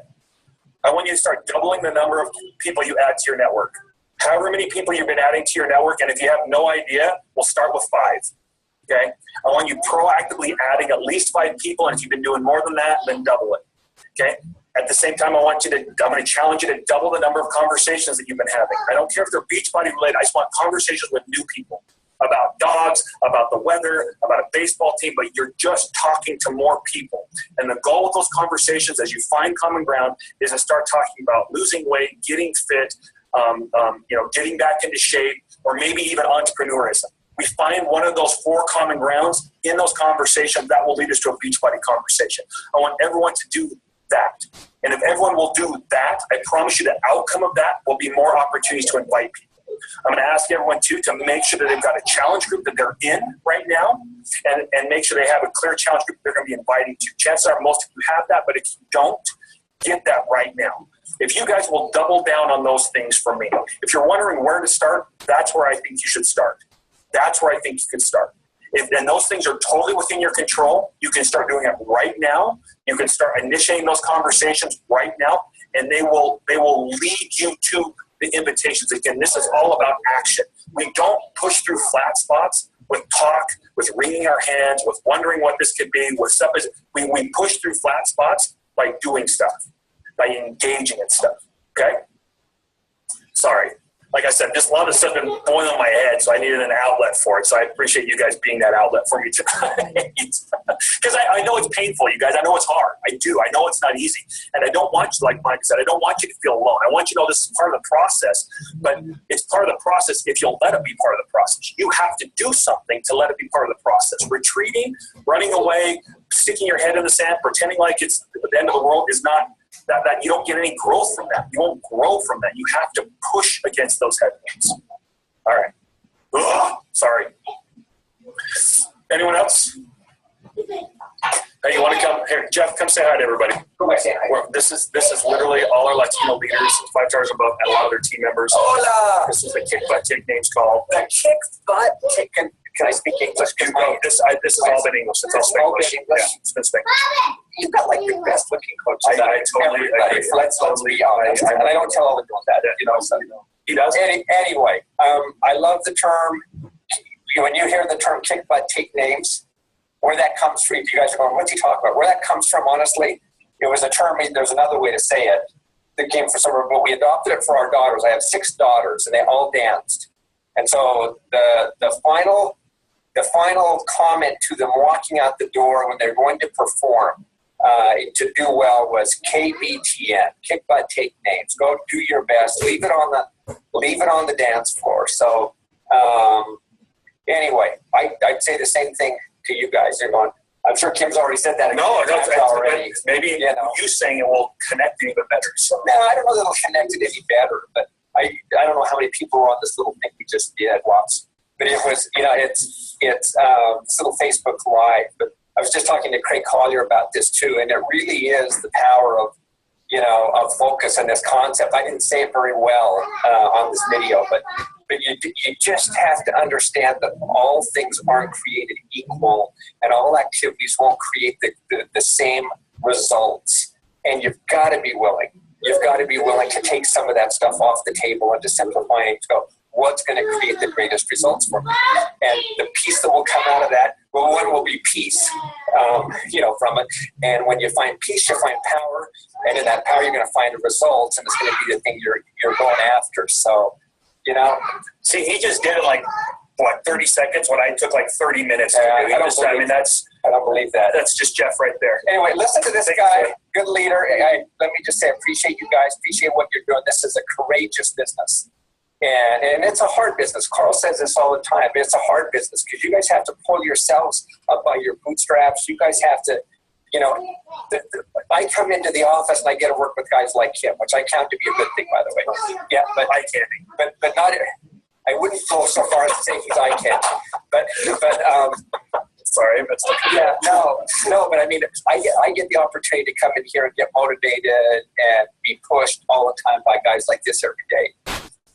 I want you to start doubling the number of people you add to your network. However many people you've been adding to your network, and if you have no idea, we'll start with 5. Okay? I want you proactively adding at least 5 people, and if you've been doing more than that, then double it. Okay? At the same time, I'm going to challenge you to double the number of conversations that you've been having. I don't care if they're Beachbody related. I just want conversations with new people about dogs, about the weather, about a baseball team, but you're just talking to more people. And the goal with those conversations, as you find common ground, is to start talking about losing weight, getting fit, getting back into shape, or maybe even entrepreneurism. We find one of those 4 common grounds in those conversations that will lead us to a Beachbody conversation. I want everyone to do that. And if everyone will do that, I promise you the outcome of that will be more opportunities to invite people. I'm going to ask everyone, too, to make sure that they've got a challenge group that they're in right now and make sure they have a clear challenge group they're going to be inviting to. Chances are most of you have that, but if you don't, get that right now. If you guys will double down on those things for me, if you're wondering where to start, that's where I think you should start. That's where I think you can start. And those things are totally within your control. You can start doing it right now. You can start initiating those conversations right now, and they will lead you to the invitations. Again, this is all about action. We don't push through flat spots with talk, with wringing our hands, with wondering what this could be, with stuff. We push through flat spots by doing stuff, by engaging in stuff. Okay? Sorry. Like I said, a lot of stuff has been going on my head, so I needed an outlet for it. So I appreciate you guys being that outlet for me tonight. Because I know it's painful, you guys. I know it's hard. I do. I know it's not easy. And I don't want you, like Mike said, I don't want you to feel alone. I want you to know this is part of the process. But it's part of the process if you'll let it be part of the process. You have to do something to let it be part of the process. Retreating, running away, sticking your head in the sand, pretending like it's the end of the world is not that you don't get any growth from that. You won't grow from that. You have to push against those headwinds. All right. Ugh, sorry. Anyone else? Hey, you want to come here? Jeff, come say hi to everybody. Who am I saying hi? This is literally all our Latino leaders, 5 stars above, and a lot of their team members. Hola. This is the Kick Butt Take names call. The Kick Butt Take. Can I speak English? This has all been English. It's all Spanglish. Yeah, it's been Spanglish. You've got like the best looking coaches. I totally agree. Let's be honest. And I don't tell all the girls that. So, He does. Anyway, I love the term. When you hear the term Kick Butt Take names, where that comes from, you guys are going, what's he talking about? Where that comes from, honestly, it was a term, there's another way to say it, that came from somewhere, but we adopted it for our daughters. I have 6 daughters, and they all danced. And so the final comment to them walking out the door when they're going to perform to do well was KBTN, Kick Butt Take Names. Go do your best. Leave it on the dance floor. So anyway, I'd say the same thing to you guys. You're going, I'm sure Kim's already said that. No, already. Maybe you saying it will connect even better. So. No, I don't know that it'll connect it any better, but I don't know how many people were on this little thing we just did, Wops. But it was, it's this little Facebook Live. But I was just talking to Craig Collier about this too, and it really is the power of focus and this concept. I didn't say it very well on this video, but you just have to understand that all things aren't created equal, and all activities won't create the same results. And you've got to be willing. You've got to be willing to take some of that stuff off the table and to simplify it to go, what's going to create the greatest results for me? And the piece that will come out of that, well, one will be peace. from it. And when you find peace, you find power, and in that power, you're going to find the results, and it's going to be the thing you're going after. So, see, he just did it like 30 seconds when I took like 30 minutes to do. I don't believe that. That's just Jeff right there. Anyway, listen to this guy, good leader. Let me just say, I appreciate you guys, appreciate what you're doing. This is a courageous business. And it's a hard business. Carl says this all the time. It's a hard business because you guys have to pull yourselves up by your bootstraps. You guys have to, I come into the office and I get to work with guys like him, which I count to be a good thing, by the way. Yeah, but I can't. But not. I wouldn't go so far as to say he's eye candy. But sorry, but but I mean, I get the opportunity to come in here and get motivated and be pushed all the time by guys like this every day.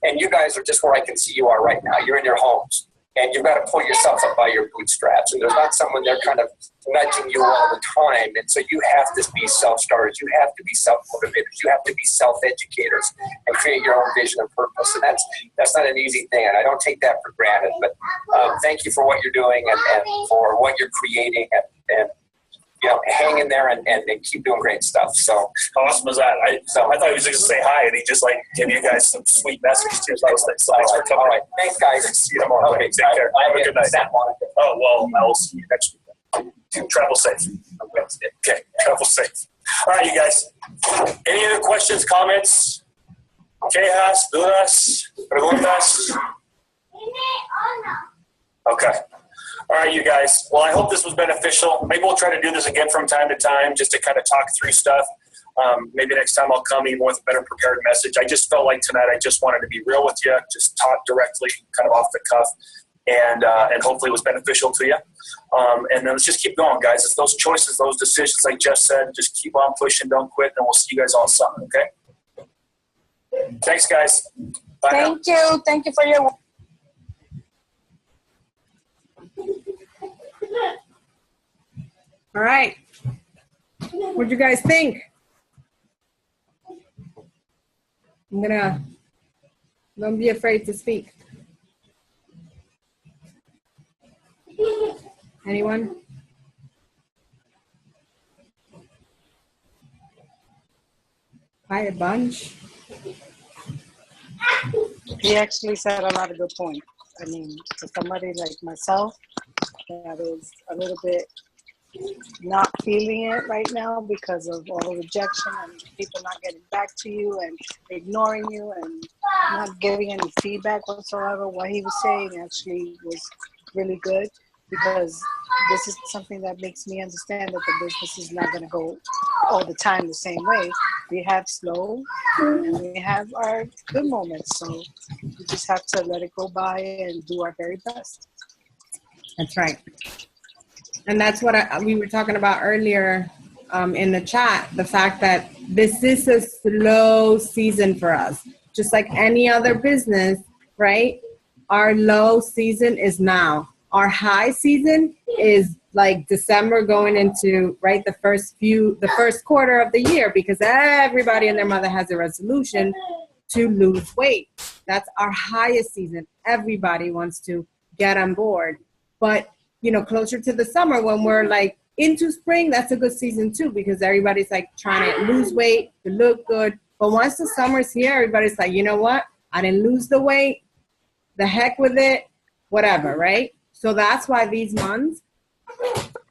And you guys are just where I can see you are right now. You're in your homes, and you've got to pull yourself up by your bootstraps. And there's not someone there kind of nudging you all the time. And so you have to be self-starters. You have to be self-motivators. You have to be self-educators and create your own vision and purpose. And that's not an easy thing, and I don't take that for granted. But thank you for what you're doing and for what you're creating and hang in there and keep doing great stuff. So how awesome was that? I thought he was going to say hi, and he just give you guys some sweet messages. Thanks for coming. All right. Thanks, guys. See you tomorrow. Okay, take care. Have a good night. Oh, well, I will see you next week. Travel safe. Okay, travel safe. All right, you guys. Any other questions, comments? Quejas, dudas, preguntas? Okay. All right, you guys. Well, I hope this was beneficial. Maybe we'll try to do this again from time to time just to kind of talk through stuff. Maybe next time I'll come even with a better prepared message. I just felt like tonight I just wanted to be real with you, just talk directly, kind of off the cuff, and hopefully it was beneficial to you. And then let's just keep going, guys. It's those choices, those decisions, like Jeff said, just keep on pushing, don't quit, and we'll see you guys all summer, okay? Thanks, guys. Bye now. Thank you. Thank you for your work. All right. What'd you guys think? Don't be afraid to speak. Anyone? Quiet bunch. He actually said a lot of good points. I mean, to somebody like myself that is a little bit not feeling it right now because of all the rejection and people not getting back to you and ignoring you and not giving any feedback whatsoever, what he was saying actually was really good, because this is something that makes me understand that the business is not going to go all the time the same way. We have slow and we have our good moments, so we just have to let it go by and do our very best. That's right. And that's what we were talking about earlier in the chat, the fact that this is a slow season for us. Just like any other business, right? Our low season is now. Our high season is like December going into, right, the first quarter of the year, because everybody and their mother has a resolution to lose weight. That's our highest season. Everybody wants to get on board. But closer to the summer, when we're like into spring, that's a good season too, because everybody's like trying to lose weight, to look good. But once the summer's here, everybody's like, you know what? I didn't lose the weight. The heck with it. Whatever, right? So that's why these months,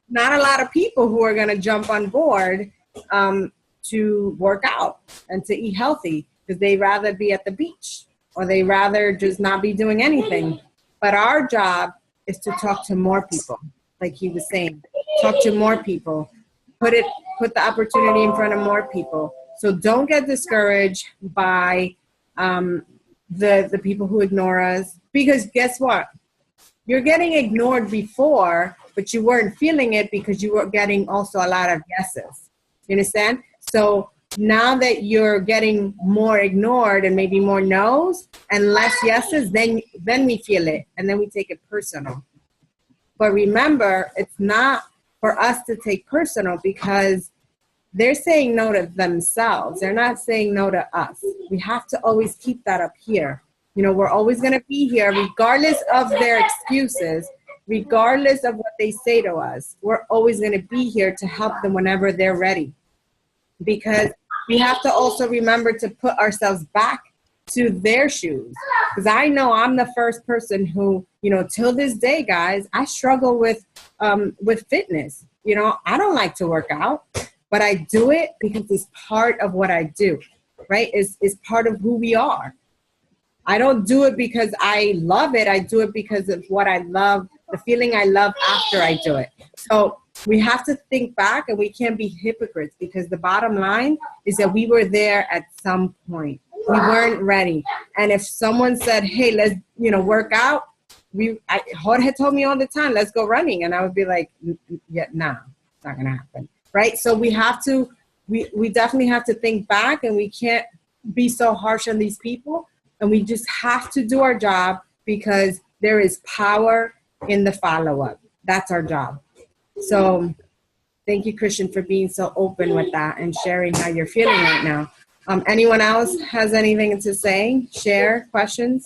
not a lot of people who are going to jump on board to work out and to eat healthy, because they rather be at the beach or they rather just not be doing anything. But our job is to talk to more people, like he was saying. Talk to more people. Put the opportunity in front of more people. So don't get discouraged by the people who ignore us, because guess what? You're getting ignored before, but you weren't feeling it because you were getting also a lot of yeses. You understand? So now that you're getting more ignored and maybe more no's and less yeses, then we feel it, and then we take it personal. But remember, it's not for us to take personal, because they're saying no to themselves. They're not saying no to us. We have to always keep that up here. We're always going to be here regardless of their excuses. regardless of what they say to us, we're always going to be here to help them whenever they're ready. Because we have to also remember to put ourselves back to their shoes. Because I know I'm the first person who, till this day, guys, I struggle with fitness. I don't like to work out, but I do it because it's part of what I do, right? It's part of who we are. I don't do it because I love it. I do it because of what I love, the feeling I love after I do it. So we have to think back, and we can't be hypocrites, because the bottom line is that we were there at some point. We weren't ready. And if someone said, hey, let's, work out, Jorge told me all the time, let's go running. And I would be like, yeah, nah, it's not going to happen. Right? So we definitely have to think back, and we can't be so harsh on these people. And we just have to do our job, because there is power in the follow-up. That's our job. So thank you, Christian, for being so open with that and sharing how you're feeling right now. Anyone else has anything to say? Share? Questions?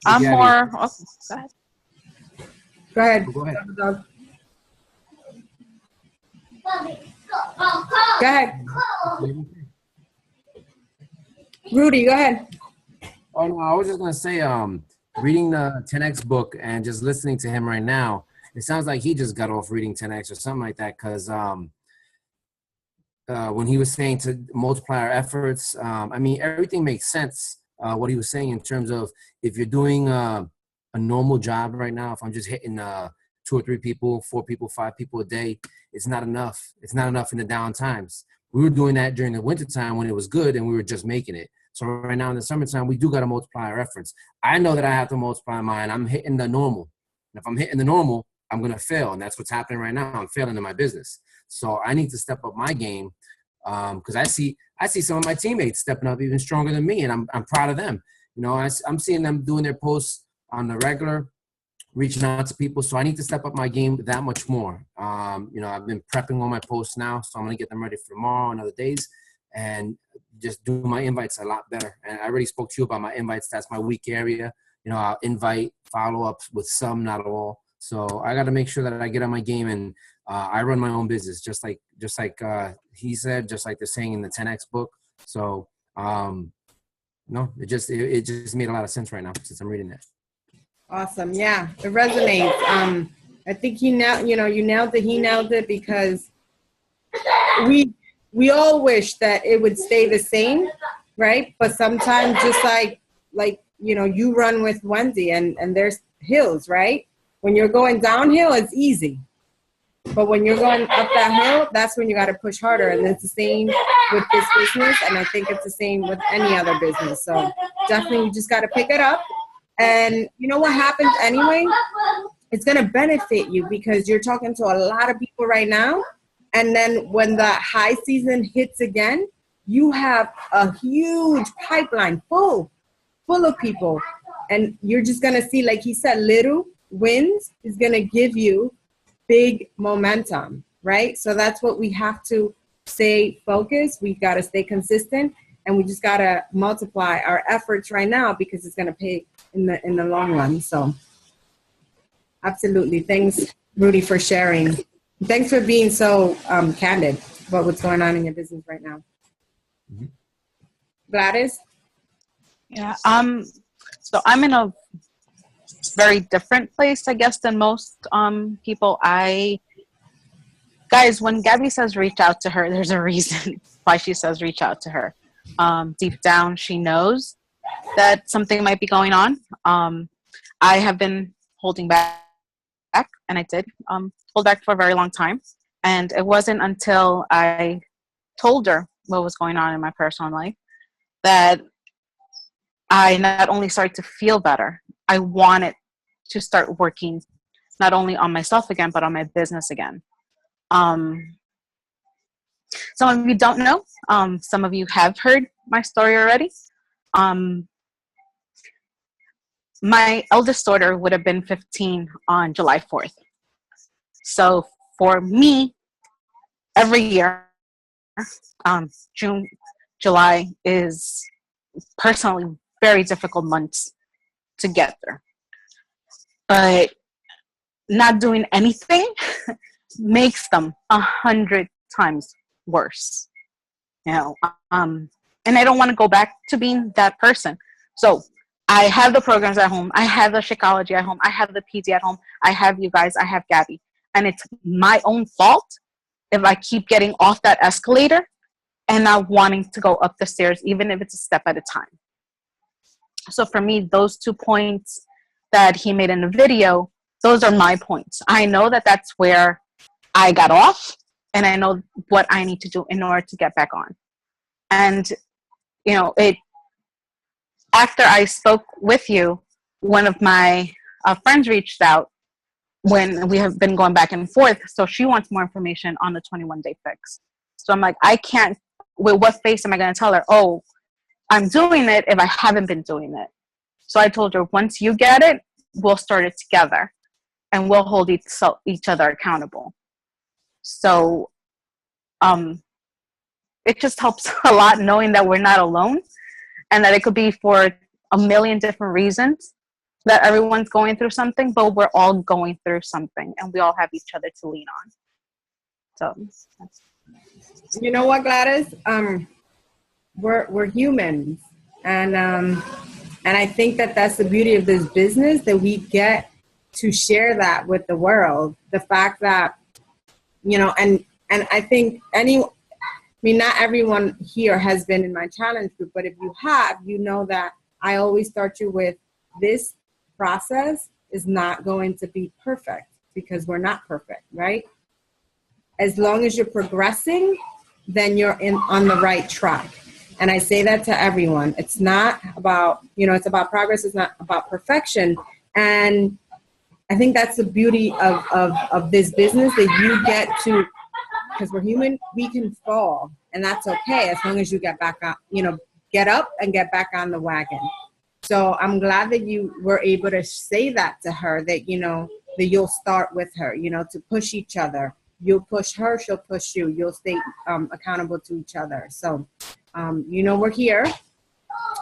I'm more. Oh, go ahead. Go ahead. Go ahead. Rudy, go ahead. Oh no, I was just gonna say, reading the 10X book and just listening to him right now, it sounds like he just got off reading 10X or something like that. Because when he was saying to multiply our efforts, everything makes sense. What he was saying in terms of, if you're doing a normal job right now, if I'm just hitting 2 or 3 people, 4 people, 5 people a day, it's not enough. It's not enough in the down times. We were doing that during the winter time when it was good and we were just making it. So right now in the summertime, we do got to multiply our efforts. I know that I have to multiply mine. I'm hitting the normal. And if I'm hitting the normal, I'm going to fail. And that's what's happening right now. I'm failing in my business. So I need to step up my game, because I see some of my teammates stepping up even stronger than me, and I'm proud of them. I'm seeing them doing their posts on the regular, reaching out to people. So I need to step up my game that much more. I've been prepping all my posts now, so I'm going to get them ready for tomorrow and other days, and just do my invites a lot better. And I already spoke to you about my invites. That's my weak area. I'll invite follow-ups with some, not all. So I got to make sure that I get on my game, and I run my own business, just like he said, just like they're saying in the 10X book. So it just made a lot of sense right now since I'm reading that. Awesome. Yeah, it resonates. I think you nailed it. He nailed it, because we all wish that it would stay the same, right? But sometimes, just like you run with Wendy, and there's hills, right? When you're going downhill, it's easy. But when you're going up that hill, that's when you got to push harder. And it's the same with this business, and I think it's the same with any other business. So definitely, you just got to pick it up. And you know what happens anyway? It's going to benefit you, because you're talking to a lot of people right now. And then when the high season hits again, you have a huge pipeline full of people. And you're just going to see, like he said, little wins is going to give you big momentum, right? So that's what we have to stay focused. We got to stay consistent, and we just got to multiply our efforts right now, because it's going to pay in the long run. So absolutely. Thanks, Rudy, for sharing. Thanks for being so candid about what's going on in your business right now. Mm-hmm. Gladys? Yeah. So I'm in a very different place, I guess, than most people. Guys, when Gabby says reach out to her, there's a reason why she says reach out to her. Deep down, she knows that something might be going on. I have been holding back, and I did hold back for a very long time. And it wasn't until I told her what was going on in my personal life that I not only started to feel better, I wanted to start working not only on myself again, but on my business again. Some of you don't know. Some of you have heard my story already. My eldest daughter would have been 15 on July 4th. So for me, every year, June, July is personally very difficult months to get through. But not doing anything makes them 100 times worse. You know, and I don't want to go back to being that person. So I have the programs at home. I have the Shakeology at home. I have the PD at home. I have you guys. I have Gabby. And it's my own fault if I keep getting off that escalator and not wanting to go up the stairs, even if it's a step at a time. So for me, those 2 points that he made in the video, those are my points. I know that that's where I got off, and I know what I need to do in order to get back on. And, you know, after I spoke with you, one of my friends reached out when we have been going back and forth. So she wants more information on the 21-day fix. So I'm like, I can't, with what face am I going to tell her, oh, I'm doing it if I haven't been doing it? So I told her, once you get it, we'll start it together and we'll hold each other accountable. So it just helps a lot knowing that we're not alone and that it could be for a million different reasons that everyone's going through something, but we're all going through something and we all have each other to lean on. So you know what, Gladys? We're humans, and I think that that's the beauty of this business, that we get to share that with the world. The fact that, you know, and I think not everyone here has been in my challenge group, but if you have, you know that I always start you with, this process is not going to be perfect, because we're not perfect, right? As long as you're progressing, then you're on the right track. And I say that to everyone. It's not about, you know, it's about progress. It's not about perfection. And I think that's the beauty of this business, that you get to, because we're human, we can fall, and that's okay as long as you get back on, you know, get up and get back on the wagon. So I'm glad that you were able to say that to her, that, you know, that you'll start with her, you know, to push each other. You'll push her, she'll push you. You'll stay accountable to each other. So, you know, we're here.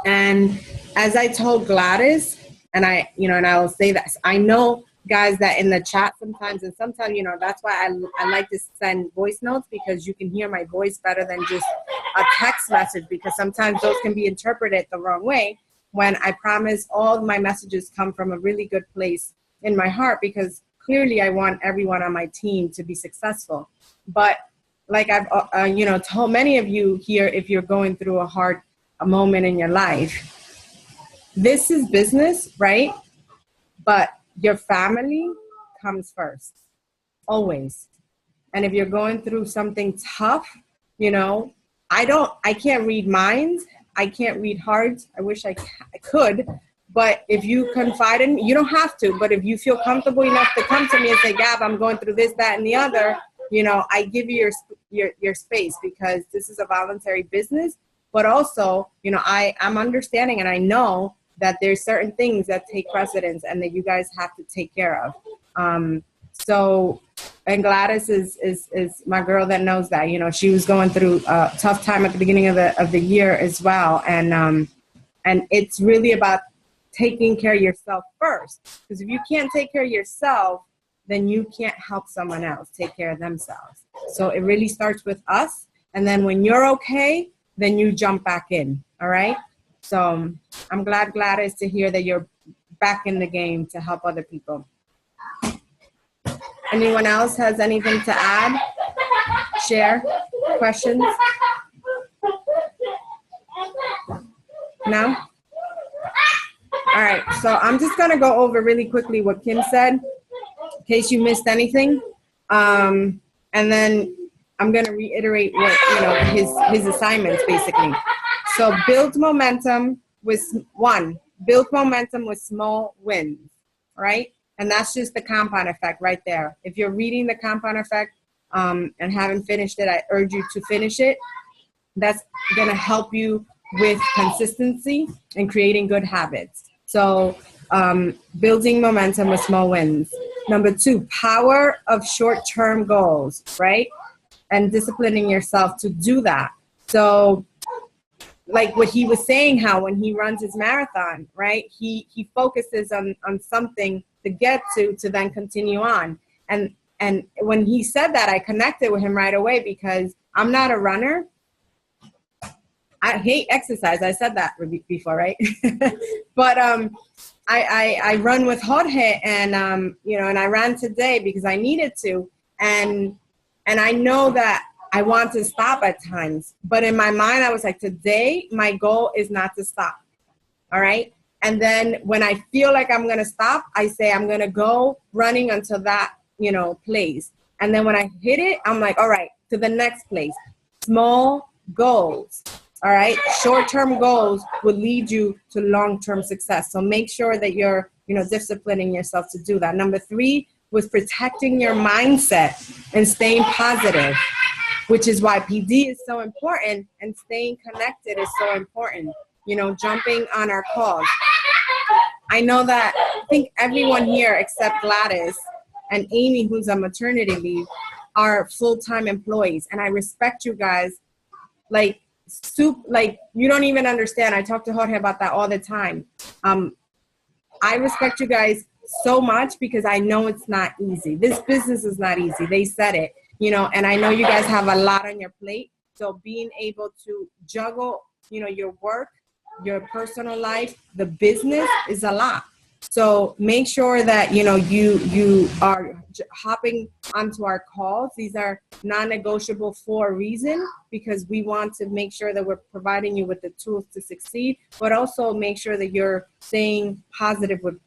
And as I told Gladys, and I will say that, I know, guys, that in the chat sometimes, you know, that's why I like to send voice notes, because you can hear my voice better than just a text message, because sometimes those can be interpreted the wrong way, when I promise all my messages come from a really good place in my heart, because clearly I want everyone on my team to be successful. But like I've you know, told many of you here, if you're going through a moment in your life, this is business, right? But your family comes first, always. And if you're going through something tough, you know, I can't read minds. I can't read hearts. I wish I could. But if you confide in me, you don't have to, but if you feel comfortable enough to come to me and say, Gab, I'm going through this, that, and the other, you know, I give you your space, because this is a voluntary business. But also, you know, I'm understanding, and I know that there's certain things that take precedence and that you guys have to take care of. So, and Gladys is my girl that knows that, you know, she was going through a tough time at the beginning of the year as well. And it's really about taking care of yourself first, because if you can't take care of yourself, then you can't help someone else take care of themselves. So it really starts with us. And then when you're okay, then you jump back in. All right. So I'm glad, Gladys, to hear that you're back in the game to help other people. Anyone else has anything to add? Share? Questions? No? All right, so I'm just gonna go over really quickly what Kim said, in case you missed anything. And then I'm gonna reiterate what, you know, his assignments basically. So build momentum with small wins, right? And that's just the compound effect right there. If you're reading the compound effect and haven't finished it, I urge you to finish it. That's gonna help you with consistency and creating good habits. So building momentum with small wins. Number 2, power of short-term goals, right? And disciplining yourself to do that. So like what he was saying, how when he runs his marathon, right, he focuses on something to get to then continue on. And when he said that, I connected with him right away because I'm not a runner. I hate exercise. I said that before, right? But I run with Jorge, and you know, and I ran today because I needed to, and I know that I want to stop at times, but in my mind I was like, today my goal is not to stop. All right. And then when I feel like I'm gonna stop, I say I'm gonna go running until that, you know, place. And then when I hit it, I'm like, all right, to the next place. Small goals. All right. Short-term goals will lead you to long-term success. So make sure that you're, you know, disciplining yourself to do that. Number 3 was protecting your mindset and staying positive, which is why PD is so important and staying connected is so important. You know, jumping on our calls. I know that I think everyone here except Gladys and Amy, who's on maternity leave, are full-time employees. And I respect you guys like you don't even understand. I talk to Jorge about that all the time. I respect you guys so much because I know it's not easy. This business is not easy. They said it, you know, and I know you guys have a lot on your plate. So being able to juggle, you know, your work, your personal life, the business is a lot. So make sure that, you know, you are hopping onto our calls. These are non-negotiable for a reason, because we want to make sure that we're providing you with the tools to succeed, but also make sure that you're staying positive with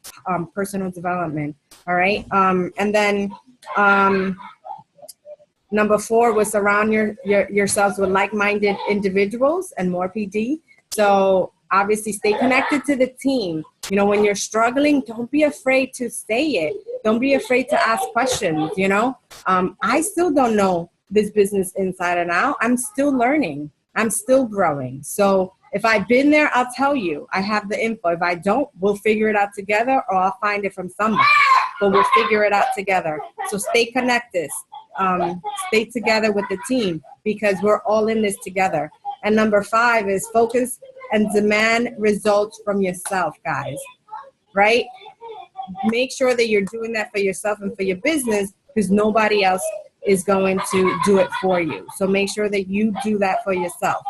personal development. All right. And then number 4 was surround yourselves with like-minded individuals and more PD. So obviously stay connected to the team. You know, when you're struggling, don't be afraid to say it. Don't be afraid to ask questions, you know. I still don't know this business inside and out. I'm still learning. I'm still growing. So if I've been there, I'll tell you. I have the info. If I don't, we'll figure it out together, or I'll find it from somebody. But we'll figure it out together. So stay connected. Stay together with the team because we're all in this together. And number 5 is focus and demand results from yourself, guys, right? Make sure that you're doing that for yourself and for your business because nobody else is going to do it for you. So make sure that you do that for yourself.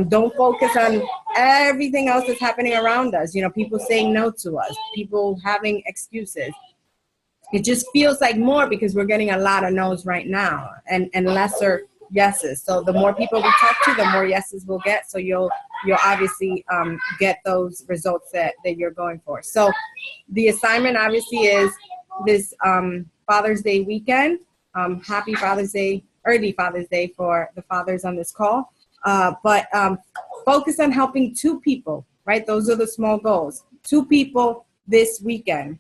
Don't focus on everything else that's happening around us. You know, people saying no to us, people having excuses. It just feels like more because we're getting a lot of no's right now and lesser yeses. So the more people we talk to, the more yeses we'll get. So you'll obviously get those results that you're going for. So the assignment obviously is this Father's Day weekend. Happy Father's Day, early Father's Day for the fathers on this call. But focus on helping 2 people, right? Those are the small goals. 2 people this weekend.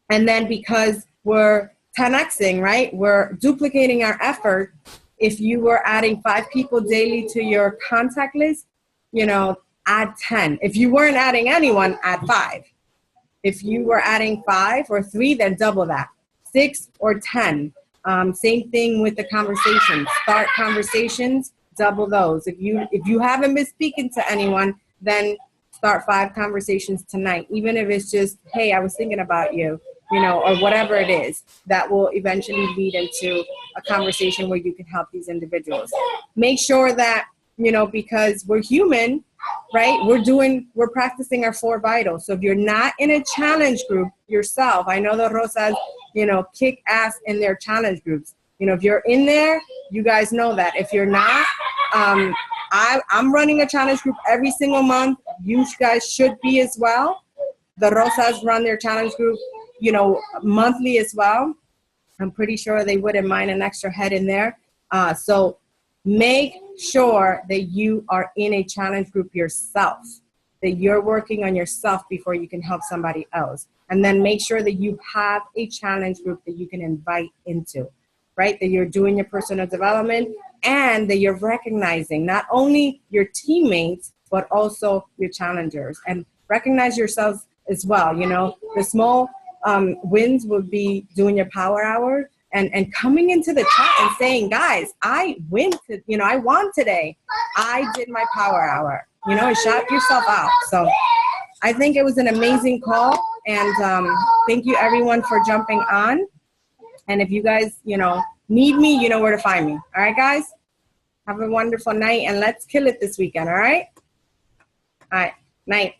And then because we're 10xing, right? We're duplicating our effort. If you were adding 5 people daily to your contact list, you know, add 10. If you weren't adding anyone, add 5. If you were adding 5 or 3, then double that. 6 or 10. Same thing with the conversations. Start conversations, double those. If you haven't been speaking to anyone, then start 5 conversations tonight. Even if it's just, hey, I was thinking about you. You know, or whatever it is that will eventually lead into a conversation where you can help these individuals. Make sure that, you know, because we're human, right? We're practicing our 4 vitals. So if you're not in a challenge group yourself, I know the Rosas, you know, kick ass in their challenge groups. You know, if you're in there, you guys know that. If you're not, I'm running a challenge group every single month. You guys should be as well. The Rosas run their challenge group, you know, monthly as well. I'm pretty sure they wouldn't mind an extra head in there. So make sure that you are in a challenge group yourself, that you're working on yourself before you can help somebody else. And then make sure that you have a challenge group that you can invite into, right? That you're doing your personal development and that you're recognizing not only your teammates, but also your challengers. And recognize yourselves as well. You know, the small wins would be doing your power hour and coming into the chat and saying, guys, I won today. I did my power hour, you know, and shout yourself out. So I think it was an amazing call. And thank you everyone for jumping on. And if you guys, need me, you know where to find me. All right, guys? Have a wonderful night, and let's kill it this weekend, all right? All right, night.